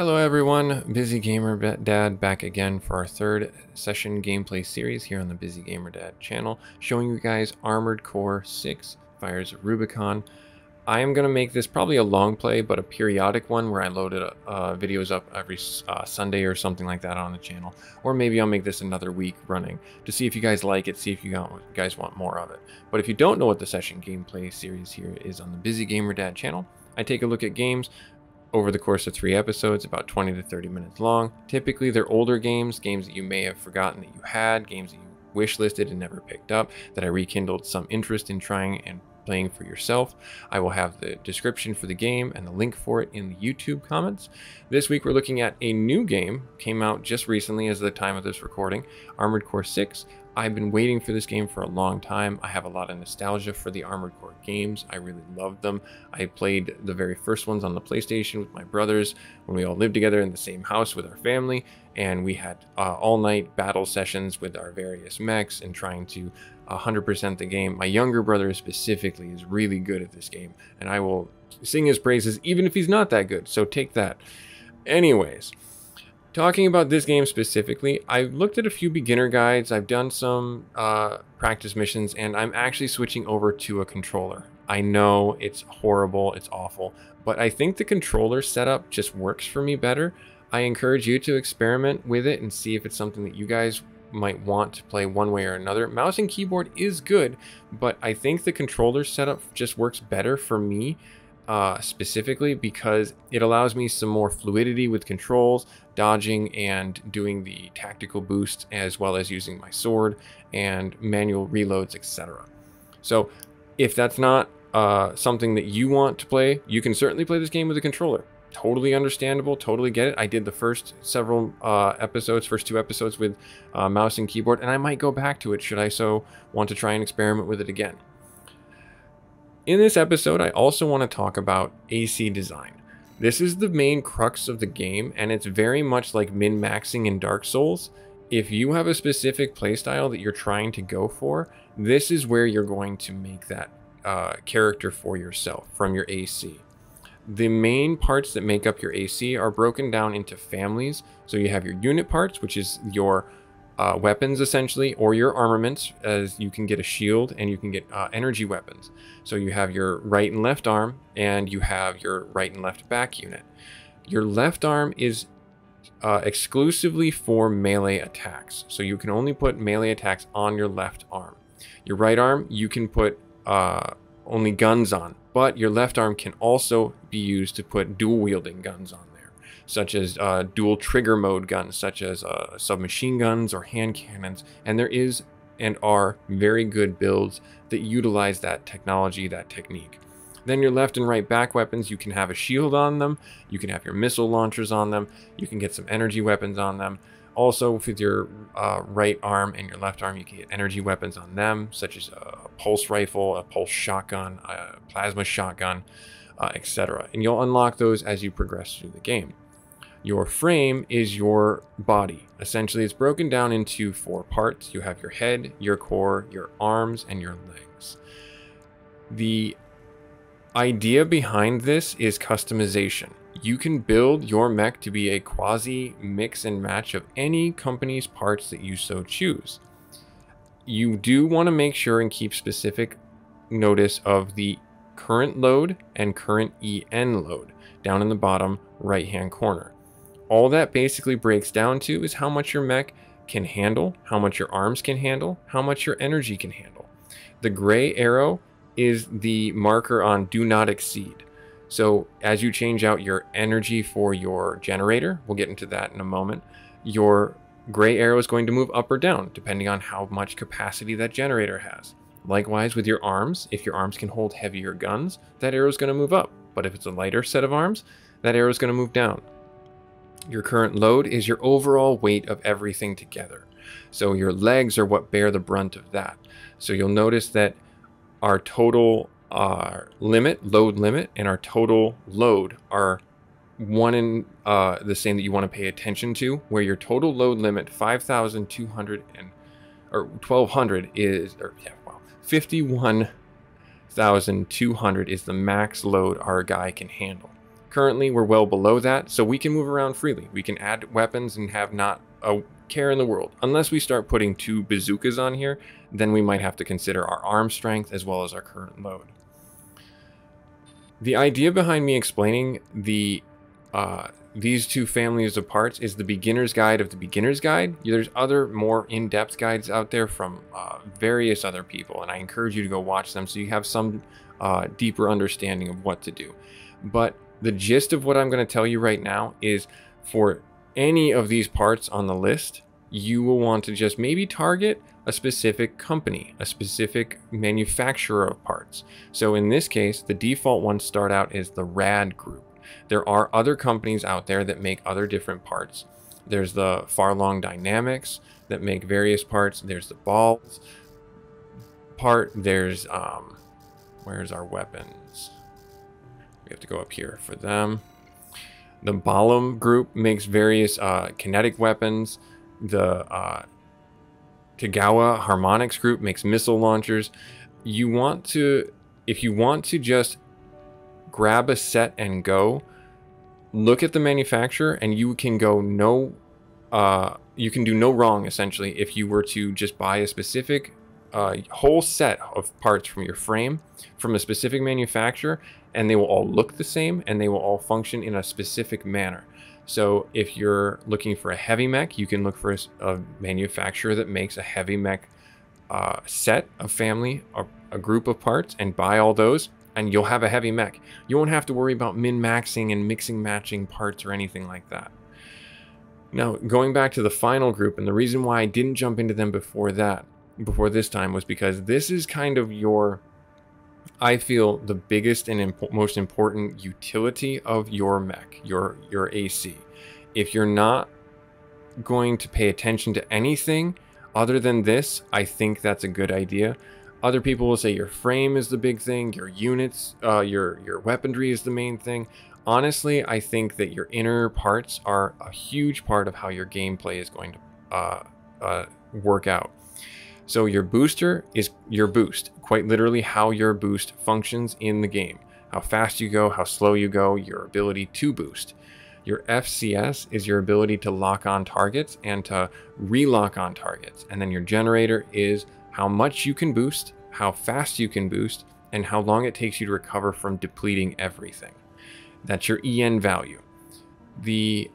Hello everyone, Busy Gamer Dad back again for our third session gameplay series here on the Busy Gamer Dad channel, showing you guys Armored Core 6 Fires of Rubicon. I am going to make this probably a long play, but a periodic one where I load videos up every Sunday or something like that on the channel. Or maybe I'll make this another week running to see if you guys like it, see if you guys want more of it. But if you don't know what the session gameplay series here is on the Busy Gamer Dad channel, I take a look at games over the course of 3 episodes, about 20 to 30 minutes long. Typically, they're older games that you may have forgotten that you had, games that you wishlisted and never picked up, that I rekindled some interest in trying and playing for yourself. I will have the description for the game and the link for it in the YouTube comments. This week, we're looking at a new game, came out just recently as the time of this recording, Armored Core 6. I've been waiting for this game for a long time. I have a lot of nostalgia for the Armored Core games. I really loved them. I played the very first ones on the PlayStation with my brothers when we all lived together in the same house with our family, and we had all-night battle sessions with our various mechs and trying to 100% the game. My younger brother specifically is really good at this game, and I will sing his praises even if he's not that good, so take that. Anyways, talking about this game specifically, I've looked at a few beginner guides, I've done some practice missions, and I'm actually switching over to a controller. I know it's horrible, it's awful, but I think the controller setup just works for me better. I encourage you to experiment with it and see if it's something that you guys might want to play one way or another. Mouse and keyboard is good, but I think the controller setup just works better for me. Specifically because it allows me some more fluidity with controls, dodging and doing the tactical boost, as well as using my sword and manual reloads, etc. So if that's not something that you want to play, you can certainly play this game with a controller. Totally understandable, totally get it. I did the first two episodes with mouse and keyboard, and I might go back to it should I so want to try and experiment with it again. In this episode, I also want to talk about AC design. This is the main crux of the game, and it's very much like min-maxing in Dark Souls. If you have a specific playstyle that you're trying to go for, this is where you're going to make that character for yourself from your AC. The main parts that make up your AC are broken down into families. So you have your unit parts, which is your weapons essentially, or your armaments, as you can get a shield and you can get energy weapons. So you have your right and left arm, and you have your right and left back unit. Your left arm is exclusively for melee attacks, so you can only put melee attacks on your left arm. Your right arm you can put only guns on, but your left arm can also be used to put dual wielding guns on, such as dual trigger mode guns, such as submachine guns or hand cannons. And there is and are very good builds that utilize that technology, that technique. Then your left and right back weapons, you can have a shield on them, you can have your missile launchers on them, you can get some energy weapons on them. Also with your right arm and your left arm, you can get energy weapons on them, such as a pulse rifle, a pulse shotgun, a plasma shotgun, etc. And you'll unlock those as you progress through the game. Your frame is your body. Essentially, it's broken down into 4 parts. You have your head, your core, your arms, and your legs. The idea behind this is customization. You can build your mech to be a quasi mix and match of any company's parts that you so choose. You do want to make sure and keep specific notice of the current load and current EN load down in the bottom right-hand corner. All that basically breaks down to is how much your mech can handle, how much your arms can handle, how much your energy can handle. The gray arrow is the marker on do not exceed. So as you change out your energy for your generator, we'll get into that in a moment, your gray arrow is going to move up or down depending on how much capacity that generator has. Likewise with your arms, if your arms can hold heavier guns, that arrow is going to move up. But if it's a lighter set of arms, that arrow is going to move down. Your current load is your overall weight of everything together. So your legs are what bear the brunt of that. So you'll notice that our total load limit, and our total load are one and the same that you want to pay attention to, where your total load limit 5,200 or 1,200 is, 51,200 is the max load our guy can handle. Currently, we're well below that, so we can move around freely. We can add weapons and have not a care in the world. Unless we start putting 2 bazookas on here, then we might have to consider our arm strength as well as our current load. The idea behind me explaining these 2 families of parts is the beginner's guide of the beginner's guide. There's other more in-depth guides out there from various other people, and I encourage you to go watch them so you have some deeper understanding of what to do. But the gist of what I'm going to tell you right now is for any of these parts on the list, you will want to just maybe target a specific company, a specific manufacturer of parts. So in this case, the default ones start out as the RAD group. There are other companies out there that make other different parts. There's the Farlong Dynamics that make various parts. There's the Balls part. There's, where's our weapons? We have to go up here for them. The Balam group makes various kinetic weapons. The Tagawa Harmonics group makes missile launchers. You want to, if you want to just grab a set and go, look at the manufacturer and you can go you can do no wrong essentially if you were to just buy a specific whole set of parts from your frame from a specific manufacturer, and they will all look the same and they will all function in a specific manner. So if you're looking for a heavy mech, you can look for a manufacturer that makes a heavy mech set, a family, a group of parts, and buy all those, and you'll have a heavy mech. You won't have to worry about min-maxing and mixing matching parts or anything like that. Now, going back to the final group, and the reason why I didn't jump into them before this time was because this is kind of I feel the biggest and most important utility of your mech, your AC. If you're not going to pay attention to anything other than this, I think that's a good idea. Other people will say your frame is the big thing, your units, your weaponry is the main thing. Honestly, I think that your inner parts are a huge part of how your gameplay is going to work out. So your booster is your boost, quite literally how your boost functions in the game. How fast you go, how slow you go, your ability to boost. Your FCS is your ability to lock on targets and to relock on targets. And then your generator is how much you can boost, how fast you can boost, and how long it takes you to recover from depleting everything. That's your EN value. The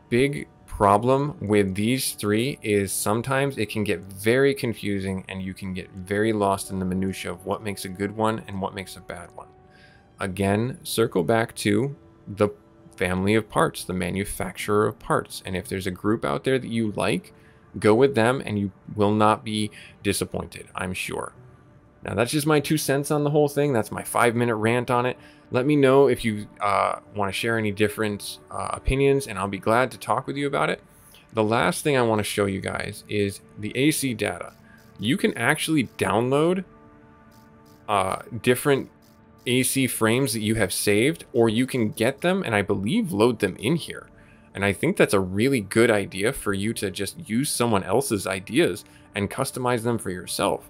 big problem with these 3 is sometimes it can get very confusing and you can get very lost in the minutia of what makes a good one and what makes a bad one. Again, circle back to the family of parts, the manufacturer of parts, and if there's a group out there that you like, go with them and you will not be disappointed, I'm sure. Now that's just my 2 cents on the whole thing. That's my 5-minute rant on it. Let me know if you want to share any different opinions, and I'll be glad to talk with you about it. The last thing I want to show you guys is the AC data. You can actually download different AC frames that you have saved, or you can get them and I believe load them in here. And I think that's a really good idea for you to just use someone else's ideas and customize them for yourself.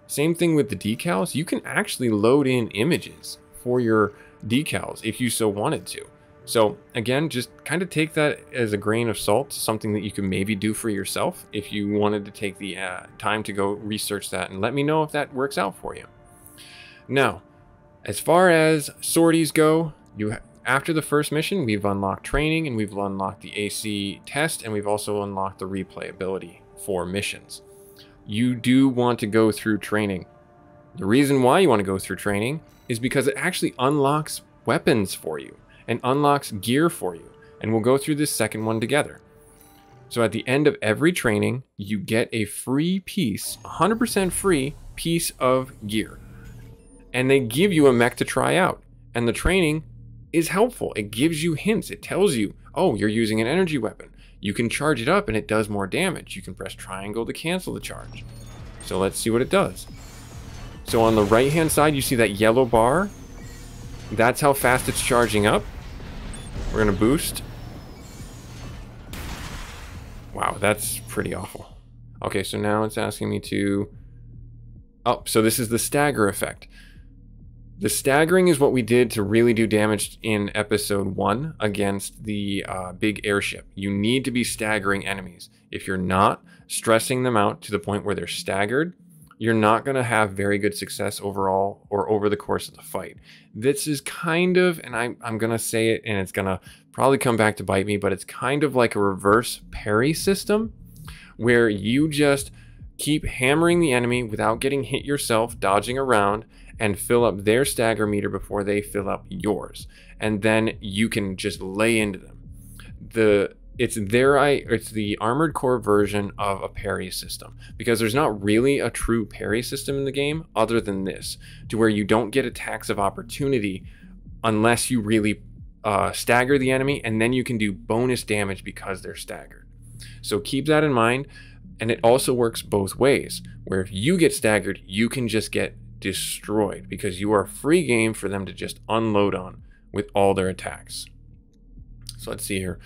Same thing with the decals. You can actually load in images for your decals if you so wanted to. So again, just kind of take that as a grain of salt, something that you can maybe do for yourself if you wanted to take the time to go research that, and let me know if that works out for you. Now, as far as sorties go, after the first mission, we've unlocked training and we've unlocked the AC test, and we've also unlocked the replayability for missions. You do want to go through training. The reason why you want to go through training is because it actually unlocks weapons for you and unlocks gear for you. And we'll go through this second one together. So at the end of every training, you get a free piece, 100% free piece of gear. And they give you a mech to try out. And the training is helpful. It gives you hints. It tells you, oh, you're using an energy weapon. You can charge it up and it does more damage. You can press triangle to cancel the charge. So let's see what it does. So on the right hand side, you see that yellow bar. That's how fast it's charging up. We're gonna boost. Wow, that's pretty awful. Okay, so now it's asking me to... Oh, so this is the stagger effect. The staggering is what we did to really do damage in episode 1 against the big airship. You need to be staggering enemies. If you're not stressing them out to the point where they're staggered, you're not going to have very good success overall or over the course of the fight. This is kind of, and I'm going to say it and it's going to probably come back to bite me, but it's kind of like a reverse parry system where you just keep hammering the enemy without getting hit yourself, dodging around, and fill up their stagger meter before they fill up yours. And then you can just lay into them. It's the Armored Core version of a parry system, because there's not really a true parry system in the game other than this, to where you don't get attacks of opportunity unless you really stagger the enemy, and then you can do bonus damage because they're staggered. So keep that in mind. And it also works both ways, where if you get staggered, you can just get destroyed because you are free game for them to just unload on with all their attacks. So let's see here.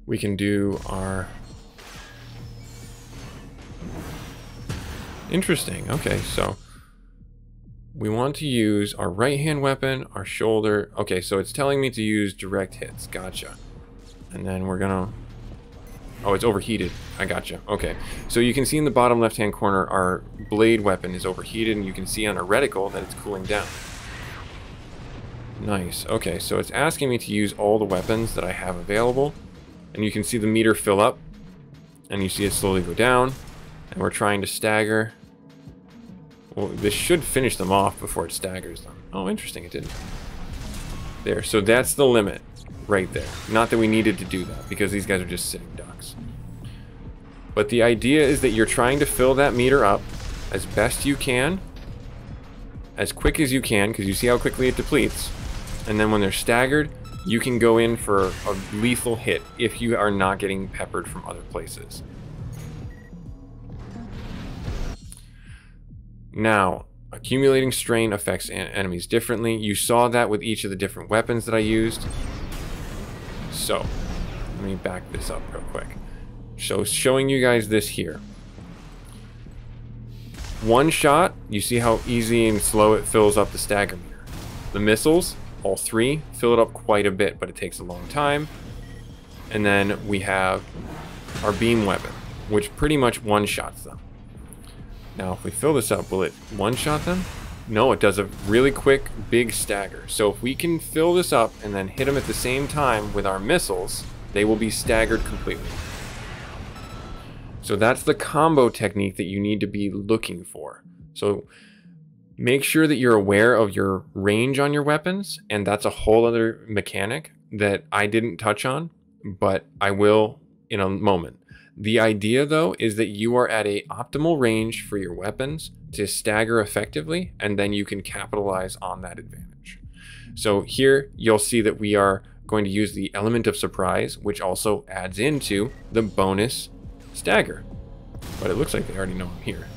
We can do our... Interesting. Okay, so we want to use our right hand weapon, our shoulder. Okay, so it's telling me to use direct hits. Gotcha. And then we're gonna... Oh, it's overheated. I gotcha. Okay. So you can see in the bottom left-hand corner, our blade weapon is overheated, and you can see on a reticle that it's cooling down. Nice. Okay, so it's asking me to use all the weapons that I have available, and you can see the meter fill up, and you see it slowly go down, and we're trying to stagger. Well, this should finish them off before it staggers them. Oh, interesting. It didn't. There. So that's the limit. Right there. Not that we needed to do that, because these guys are just sitting ducks. But the idea is that you're trying to fill that meter up as best you can, as quick as you can, because you see how quickly it depletes. And then when they're staggered, you can go in for a lethal hit if you are not getting peppered from other places. Now, accumulating strain affects enemies differently. You saw that with each of the different weapons that I used. So, let me back this up real quick. So, showing you guys this here. One shot, you see how easy and slow it fills up the stagger meter. The missiles, all three, fill it up quite a bit, but it takes a long time. And then we have our beam weapon, which pretty much one-shots them. Now, if we fill this up, will it one-shot them? No, it does a really quick, big stagger. So if we can fill this up and then hit them at the same time with our missiles, they will be staggered completely. So that's the combo technique that you need to be looking for. So make sure that you're aware of your range on your weapons, and that's a whole other mechanic that I didn't touch on, but I will in a moment. The idea, though, is that you are at an optimal range for your weapons to stagger effectively, and then you can capitalize on that advantage. So here you'll see that we are going to use the element of surprise, which also adds into the bonus stagger. But it looks like they already know I'm here.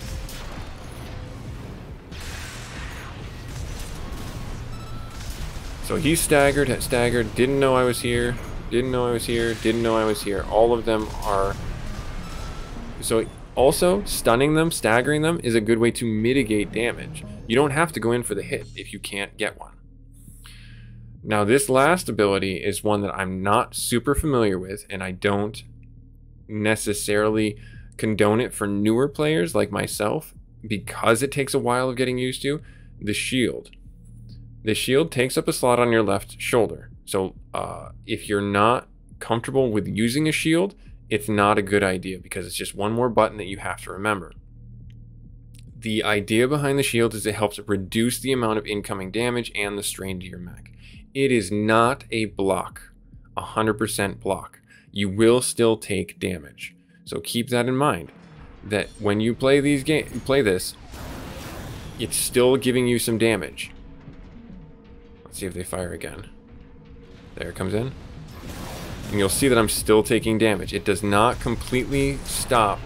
So he's staggered, didn't know I was here, didn't know I was here, didn't know I was here. All of them are... So also, stunning them, staggering them is a good way to mitigate damage. You don't have to go in for the hit if you can't get one. Now this last ability is one that I'm not super familiar with, and I don't necessarily condone it for newer players like myself because it takes a while of getting used to. The shield. The shield takes up a slot on your left shoulder. So if you're not comfortable with using a shield, it's not a good idea because it's just one more button that you have to remember. The idea behind the shield is it helps reduce the amount of incoming damage and the strain to your mech. It is not a block, 100% block. You will still take damage. So keep that in mind, that when you play this, it's still giving you some damage. Let's see if they fire again. There it comes in. And you'll see that I'm still taking damage. It does not completely stop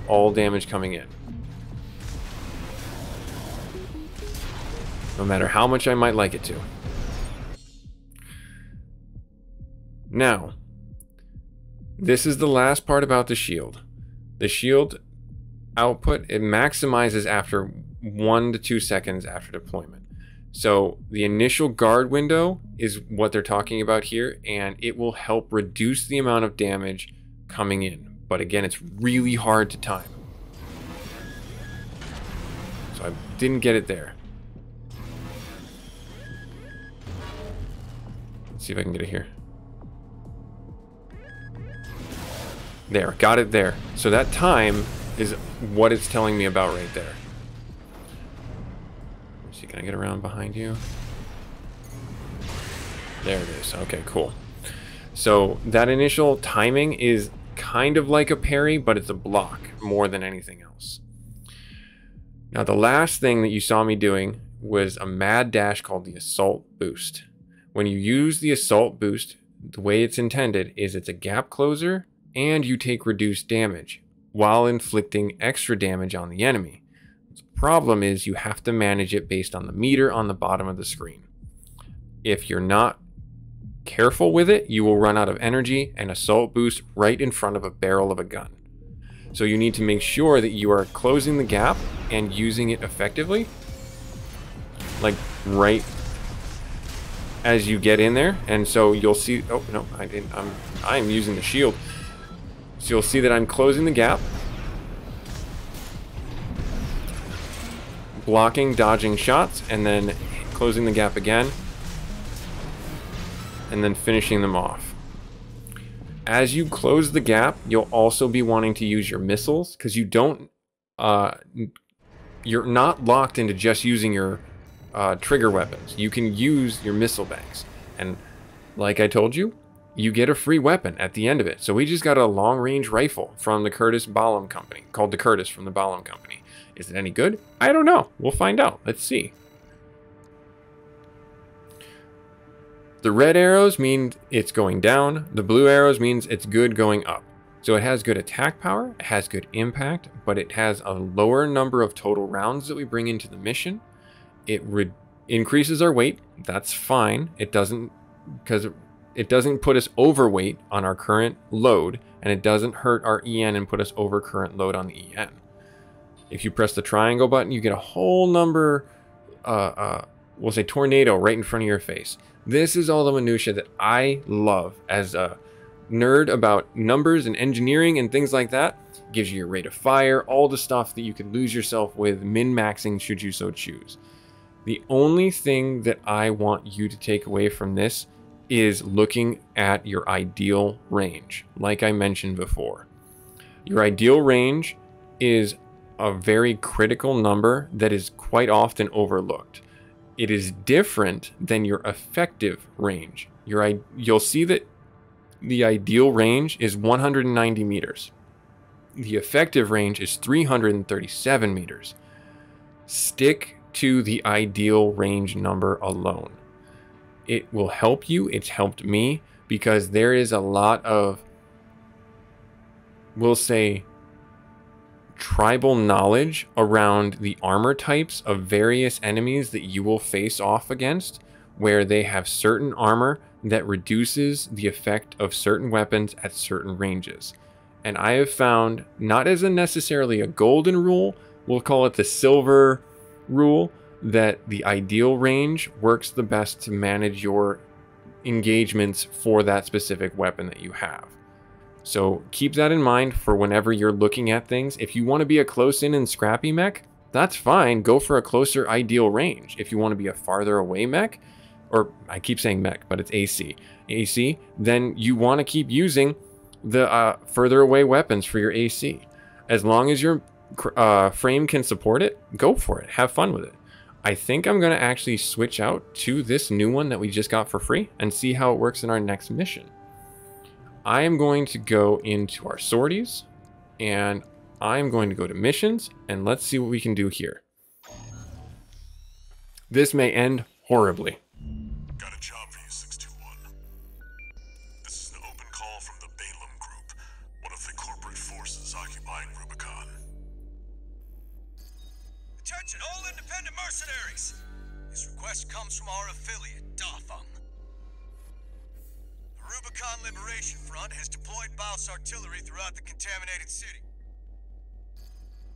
all damage coming in. No matter how much I might like it to. Now, this is the last part about the shield. The shield output, it maximizes after 1 to 2 seconds after deployment. So the initial guard window is what they're talking about here, and it will help reduce the amount of damage coming in. But again, it's really hard to time. So I didn't get it there. Let's see if I can get it here. There, got it there. So that time is what it's telling me about right there. Let's see, can I get around behind you? There it is. Okay, cool. So that initial timing is kind of like a parry, but it's a block more than anything else. Now, the last thing that you saw me doing was a mad dash called the Assault Boost. When you use the Assault Boost, the way it's intended is it's a gap closer and you take reduced damage while inflicting extra damage on the enemy. The problem is you have to manage it based on the meter on the bottom of the screen. If you're not careful with it, you will run out of energy and Assault Boost right in front of a barrel of a gun. So you need to make sure that you are closing the gap and using it effectively, like right as you get in there. And so you'll see, oh no, I'm using the shield. So you'll see that I'm closing the gap, blocking, dodging shots, and then closing the gap again, and then finishing them off. As you close the gap, you'll also be wanting to use your missiles, because you don't, you're not locked into just using your trigger weapons. You can use your missile banks, and like I told you, you get a free weapon at the end of it. So we just got a long-range rifle from the Curtis Ballum Company, called the Curtis from the Ballum Company. Is it any good? I don't know. We'll find out. Let's see. The red arrows mean it's going down. The blue arrows means it's good going up. So it has good attack power, it has good impact, but it has a lower number of total rounds that we bring into the mission. It increases our weight. That's fine. It doesn't, because it doesn't put us overweight on our current load, and it doesn't hurt our EN and put us over current load on the EN. If you press the triangle button, you get a whole number, we'll say tornado right in front of your face. This is all the minutia that I love as a nerd about numbers and engineering and things like that. It gives you your rate of fire, all the stuff that you could lose yourself with min-maxing should you so choose. The only thing that I want you to take away from this is looking at your ideal range. Like I mentioned before, your ideal range is a very critical number that is quite often overlooked. It is different than your effective range. You'll see that the ideal range is 190 meters. The effective range is 337 meters. Stick to the ideal range number alone. It will help you. It's helped me because there is a lot of, we'll say, tribal knowledge around the armor types of various enemies that you will face off against, where they have certain armor that reduces the effect of certain weapons at certain ranges. And I have found, not as necessarily a golden rule, we'll call it the silver rule, that the ideal range works the best to manage your engagements for that specific weapon that you have. So keep that in mind for whenever you're looking at things. If you want to be a close-in and scrappy mech, that's fine. Go for a closer ideal range. If you want to be a farther away mech, or I keep saying mech, but it's AC, then you want to keep using the further away weapons for your AC. As long as your frame can support it, go for it. Have fun with it. I think I'm going to actually switch out to this new one that we just got for free and see how it works in our next mission. I am going to go into our sorties, and I'm going to go to missions, and let's see what we can do here. This may end horribly. Got a job for you, 621. This is an open call from the Balaam Group, one of the corporate forces occupying Rubicon. Attention all independent mercenaries! This request comes from our affiliate, Dafeng. The Rubicon Liberation Front has deployed Baus artillery throughout the contaminated city.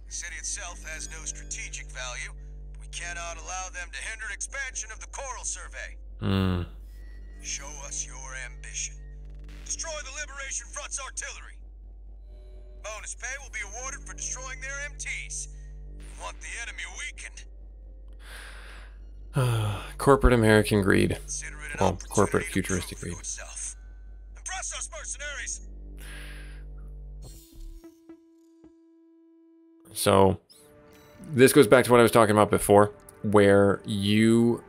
The city itself has no strategic value. We We cannot allow them to hinder expansion of the Coral Survey. Hmm. Show us your ambition. Destroy the Liberation Front's artillery. Bonus pay will be awarded for destroying their MTs. We want the enemy weakened. Corporate American greed. Consider it an Well, opportunity corporate to futuristic prove greed. yourself. Impress us, mercenaries! So, this goes back to what I was talking about before, where you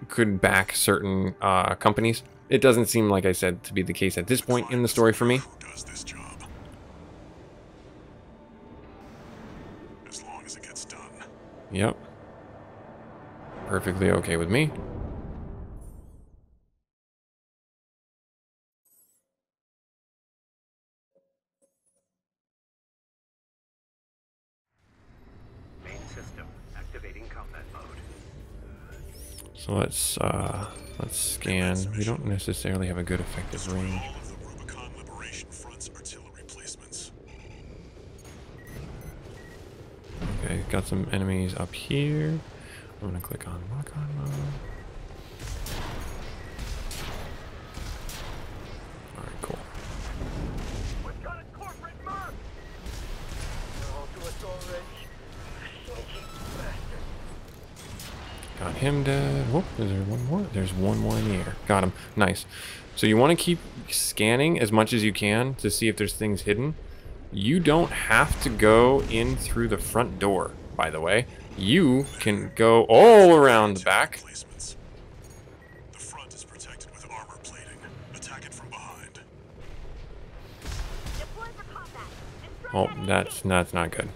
could back certain companies. It doesn't seem, like I said, to be the case at this point in the story for me. Who does this job? As long as it gets done. Yep. Perfectly okay with me. Main system activating combat mode. So let's scan. We don't necessarily have a good effective range. All of the Rubicon Liberation Front's artillery placements. Okay, got some enemies up here. I'm gonna click on lock-on mode. Alright, cool. We've got a corporate merc! They're all to us already. Sneaky bastard. Got him dead. Whoop, is there one more? There's one more in the air. Got him. Nice. So you want to keep scanning as much as you can to see if there's things hidden. You don't have to go in through the front door, by the way. You can go all around the back. Placements. The front is protected with armor plating. Attack it from behind. Deploy for combat. Destroy Oh, that that's not good.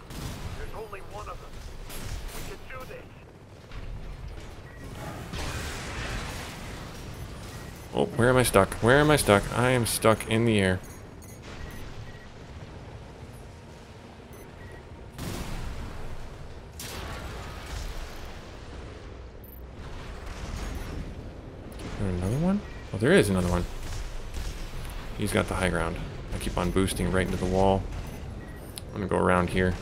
There's only one of them. We can do this. Oh, where am I stuck? Where am I stuck? I am stuck in the air. Is there another one? Oh, there is another one. He's got the high ground. I keep on boosting right into the wall. I'm gonna go around here.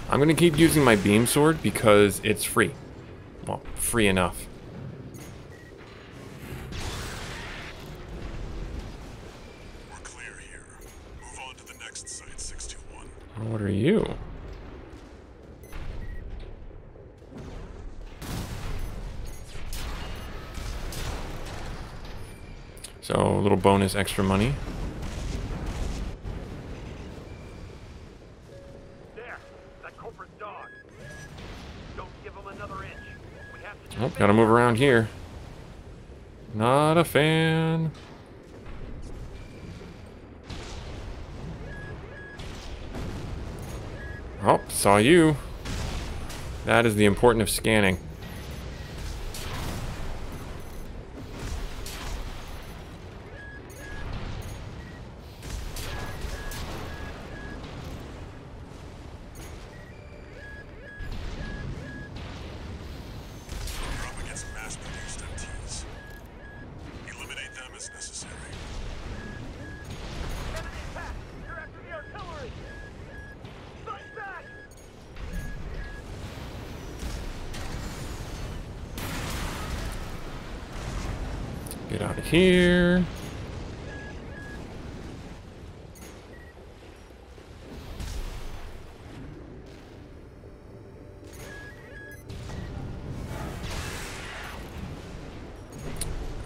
I'm gonna keep using my beam sword because it's free. Well, free enough. We're clear here. Move on to the next site, 621. What are you? So, a little bonus extra money. There, that corporate dog. Don't give him another inch. We have to Oh, gotta move around here. Not a fan. Oh, saw you. That is the importance of scanning. You're up against mass-produced MTs. Eliminate them as necessary. enemy attack! They're after the artillery! Fight back! Get out of here.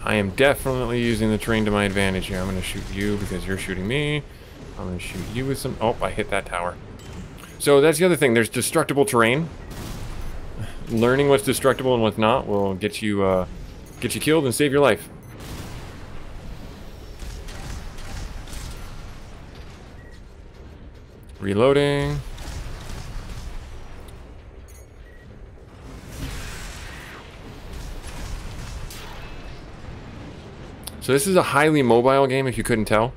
I am definitely using the terrain to my advantage here. I'm going to shoot you because you're shooting me. I'm going to shoot you with some... Oh, I hit that tower. So that's the other thing. There's destructible terrain. Learning what's destructible and what's not will get you killed and save your life. Reloading. So this is a highly mobile game, if you couldn't tell.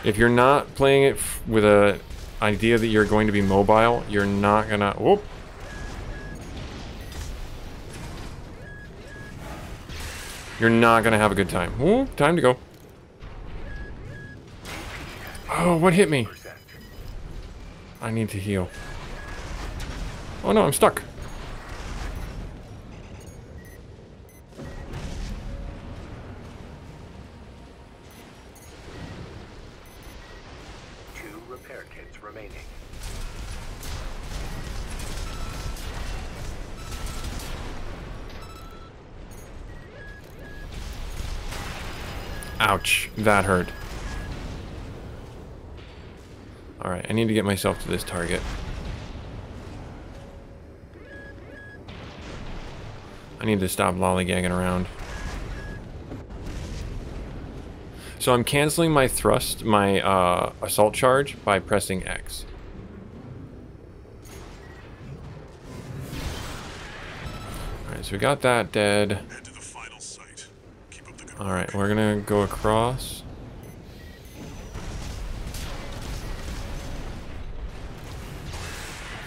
If you're not playing it with a idea that you're going to be mobile, you're not gonna... Whoop! You're not gonna have a good time. Ooh, time to go. Oh, what hit me? I need to heal. Oh no, I'm stuck. Two repair kits remaining. Ouch, that hurt. Alright, I need to get myself to this target. I need to stop lollygagging around. So I'm canceling my thrust, my assault charge by pressing X. Alright, so we got that dead. Head to the final site. Keep up the good Alright, we're gonna go across.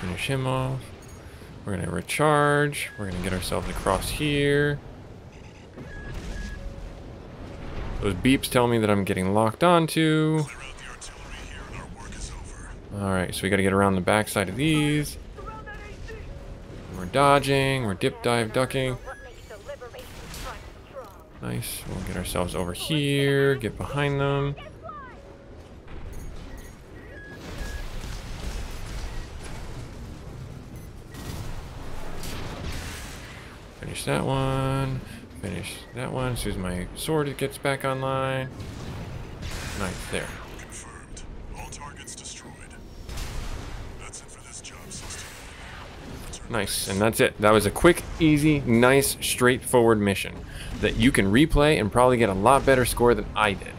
Finish him off. We're gonna recharge. We're gonna get ourselves across here. Those beeps tell me that I'm getting locked onto. Clear out the artillery here and our work is over. Alright, so we gotta get around the backside of these. We're dodging, we're dip dive ducking. What makes the Liberation Front strong? Nice. We'll get ourselves over here, get behind them. Guess why? Finish that one. Finish that one. As soon as my sword gets back online. Nice, there. Confirmed. All targets destroyed. That's it for this job, 16. Return Nice, and that's it. That was a quick, easy, nice, straightforward mission that you can replay and probably get a lot better score than I did.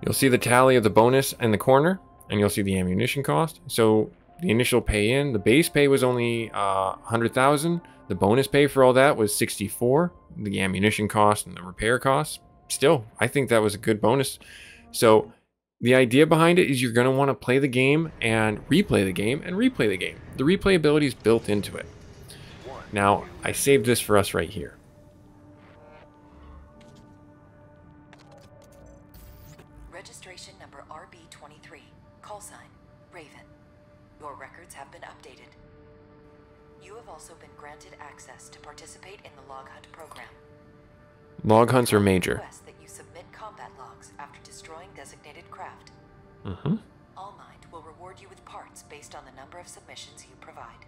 You'll see the tally of the bonus in the corner, and you'll see the ammunition cost. So the initial pay in, the base pay was only 100,000. The bonus pay for all that was 64. The ammunition cost and the repair costs. Still, I think that was a good bonus. So the idea behind it is you're going to want to play the game and replay the game and replay the game. The replayability is built into it. Now, I saved this for us right here. Registration number RB23. Call sign, Raven. Your records have been updated. You have also been granted access to participate in the log hunt program. Log hunts are major. Request that you submit combat logs after destroying designated craft. Mm-hmm. Allmind will reward you with parts based on the number of submissions you provide.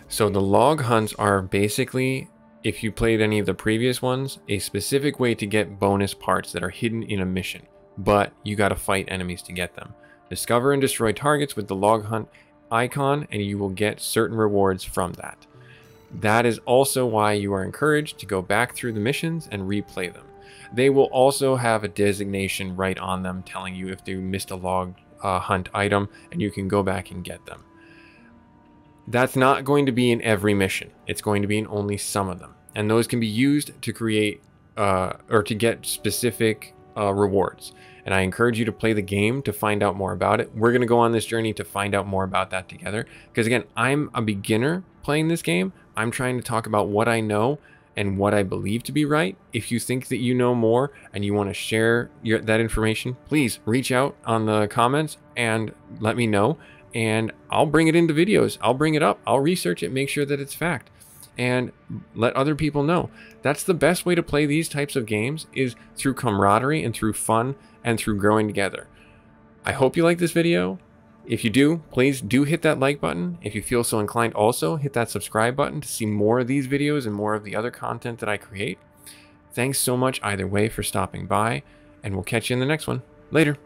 So the log hunts are basically, if you played any of the previous ones, a specific way to get bonus parts that are hidden in a mission, but you got to fight enemies to get them. Discover and destroy targets with the log hunt icon, and you will get certain rewards from that. That is also why you are encouraged to go back through the missions and replay them. They will also have a designation right on them telling you if you missed a log hunt item, and you can go back and get them. That's not going to be in every mission. It's going to be in only some of them. And those can be used to create or to get specific rewards. And I encourage you to play the game to find out more about it. We're going to go on this journey to find out more about that together. Because again, I'm a beginner playing this game. I'm trying to talk about what I know and what I believe to be right. If you think that you know more and you want to share that information, please reach out on the comments and let me know. And I'll bring it into videos. I'll bring it up. I'll research it, make sure that it's fact, and let other people know. That's the best way to play these types of games, is through camaraderie and through fun and through growing together. I hope you like this video. If you do, please do hit that like button. If you feel so inclined, also hit that subscribe button to see more of these videos and more of the other content that I create. Thanks so much either way for stopping by, and we'll catch you in the next one. Later.